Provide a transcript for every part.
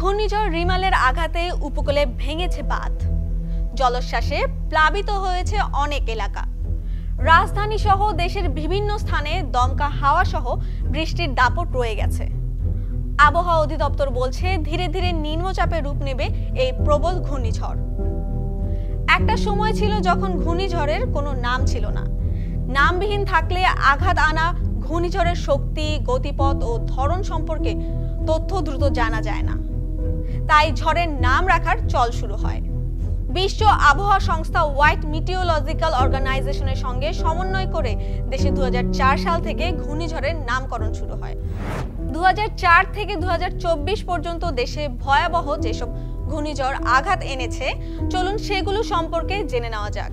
ঘূর্ণিঝড় রিমালের আঘাতে উপকূলে ভেঙেছে বাঁধ, জলোচ্ছ্বাসে প্লাবিত হয়েছে অনেক এলাকা। রাজধানী সহ দেশের বিভিন্ন স্থানে দমকা হাওয়া সহ বৃষ্টির দাপট রয়ে গেছে। আবহাওয়া অধিদপ্তর বলছে ধীরে ধীরে নিম্নচাপে রূপ নেবে এই প্রবল ঘূর্ণিঝড়। একটা সময় ছিল যখন ঘূর্ণিঝড়ের কোনো নাম ছিল না। নামবিহীন থাকলে আঘাত আনা ঘূর্ণিঝড়ের শক্তি, গতিপথ ও ধরন সম্পর্কে তথ্য দ্রুত জানা যায় না। তাই ঝড়ের নাম রাখার চল শুরু হয়। বিশ্ব আবহাওয়া সংস্থা ওয়ার্ল্ড মিটিওরোলজিক্যাল অর্গানাইজেশনের সঙ্গে সমন্বয় করে দেশে 2004 সাল থেকে ঘূর্ণিঝড়ের নামকরণ শুরু হয়। 2004 থেকে 2024 পর্যন্ত দেশে ভয়াবহ যেসব ঘূর্ণিঝড় আঘাত এনেছে, চলুন সেগুলো সম্পর্কে জেনে নেওয়া যাক।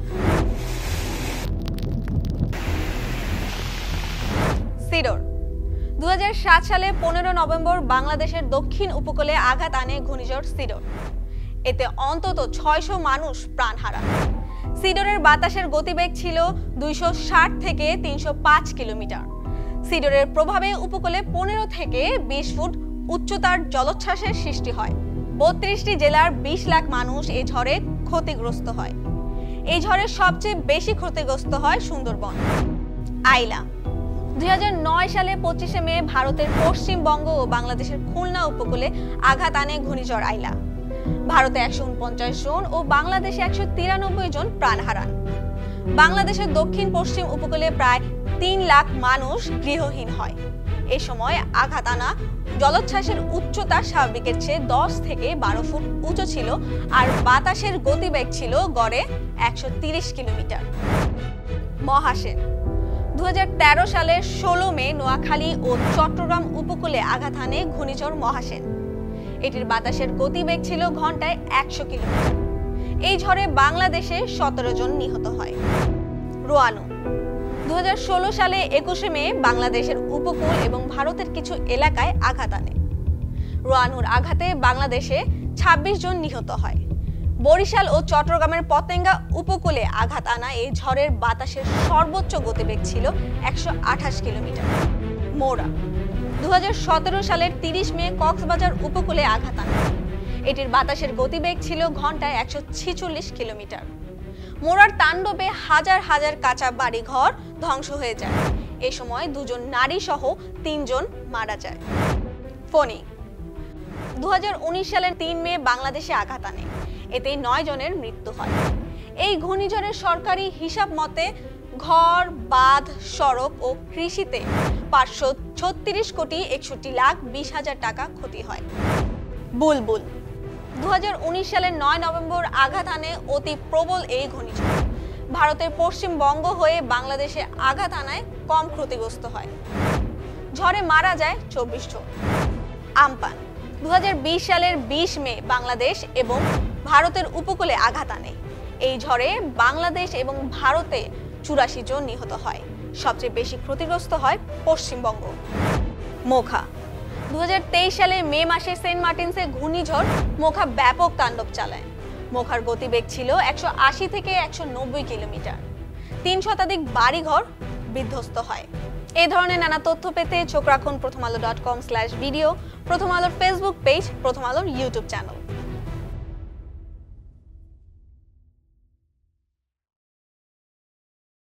সিডর 2007 সালে 15 নভেম্বর বাংলাদেশের দক্ষিণ উপকূলে আঘাত আনে ঘূর্ণিঝড় সিডর। এতে অন্তত 600 মানুষ প্রাণ হারান। সিডরের বাতাসের গতিবেগ ছিল 260 থেকে 305 কিলোমিটার। সিডরের প্রভাবে উপকূলে 15 থেকে 20 ফুট উচ্চতার জলোচ্ছ্বাসের সৃষ্টি হয়। 32টি জেলার 20 লাখ মানুষ এই ঝড়ে ক্ষতিগ্রস্ত হয়। এই ঝড়ে সবচেয়ে বেশি ক্ষতিগ্রস্ত হয় সুন্দরবন। আইলা 2009 সালে 25 মে ভারতের পশ্চিমবঙ্গ ও বাংলাদেশের খুলনা উপকূলে আঘাত আনে ঘূর্ণিঝড় আইলা। ভারতে 149 জন ও বাংলাদেশে 193 জন প্রাণ হারান। বাংলাদেশের দক্ষিণ পশ্চিম উপকূলে প্রায় 3 লাখ মানুষ গৃহহীন হয়। এ সময় আঘাত আনা জলোচ্ছ্বাসের উচ্চতা স্বাভাবিকের চেয়ে 10 থেকে 12 ফুট উঁচু ছিল আর বাতাসের গতিবেগ ছিল গড়ে 130 কিলোমিটার। মহাসেন 2013 সালের 16 মে নোয়াখালী ও চট্টগ্রাম উপকূলে আঘাত হানে ঘূর্ণিঝড় মহাসেন। এটির বাতাসের গতিবেগ ছিল ঘন্টায় 100 কিলোমিটার। এই ঝড়ে বাংলাদেশে 17 জন নিহত হয়। রোয়ানু 2016 সালে 21 মে বাংলাদেশের উপকূল এবং ভারতের কিছু এলাকায় আঘাত আনে। রোয়ানুর আঘাতে বাংলাদেশে 26 জন নিহত হয়। বরিশাল ও চট্টগ্রামের পতেঙ্গা উপকূলে আঘাত আনা এই ঝড়ের বাতাসের সর্বোচ্চ গতিবেগ ছিল 128 কিলোমিটার। মোরা 2017 সালের 30 মে কক্সবাজার উপকূলে আঘাত আনে। এটির বাতাসের গতিবেগ ছিল ঘন্টায় 146 কিলোমিটার। মোরার তাণ্ডবে হাজার হাজার কাঁচা বাড়িঘর ধ্বংস হয়ে যায়। এ সময় 2 জন নারী সহ 3 জন মারা যায়। ফণী 2019 সালের 3 মে বাংলাদেশে আঘাত আনে। এতে 9 জনের মৃত্যু হয়। এই ঘূর্ণিঝড়ের সরকারি হিসাব মতে ঘর, বাঁধ, সড়ক ও কৃষিতে 536 কোটি 61 লাখ 20 হাজার টাকা ক্ষতি হয়। বুলবুল 2019 সালের 9 নভেম্বর আঘাত আনে অতি প্রবল এই ঘূর্ণিঝড়। ভারতের পশ্চিমবঙ্গ হয়ে বাংলাদেশে আঘাত আনায় কম ক্ষতিগ্রস্ত হয়। ঝড়ে মারা যায় 24 জন। আমপান 2020 সালের 20 মে বাংলাদেশ এবং ভারতের উপকূলে আঘাত আনে। এই ঝড়ে বাংলাদেশ এবং ভারতে 84 জন নিহত হয়। সবচেয়ে বেশি ক্ষতিগ্রস্ত হয় পশ্চিমবঙ্গ। মোখা 2023 সালে মে মাসে সেন্ট মার্টিনসে ঘূর্ণিঝড় মোখা ব্যাপক তাণ্ডব চালায়। মোখার গতিবেগ ছিল 180 থেকে 190 কিলোমিটার। 3 শতাধিক বাড়িঘর বিধ্বস্ত হয়। এই ধরনের নানা তথ্য পেতে চোখ রাখুন প্রথমআলো.com/ভিডিও, প্রথম আলোর ফেসবুক পেজ, প্রথম আলোর ইউটিউব চ্যানেল।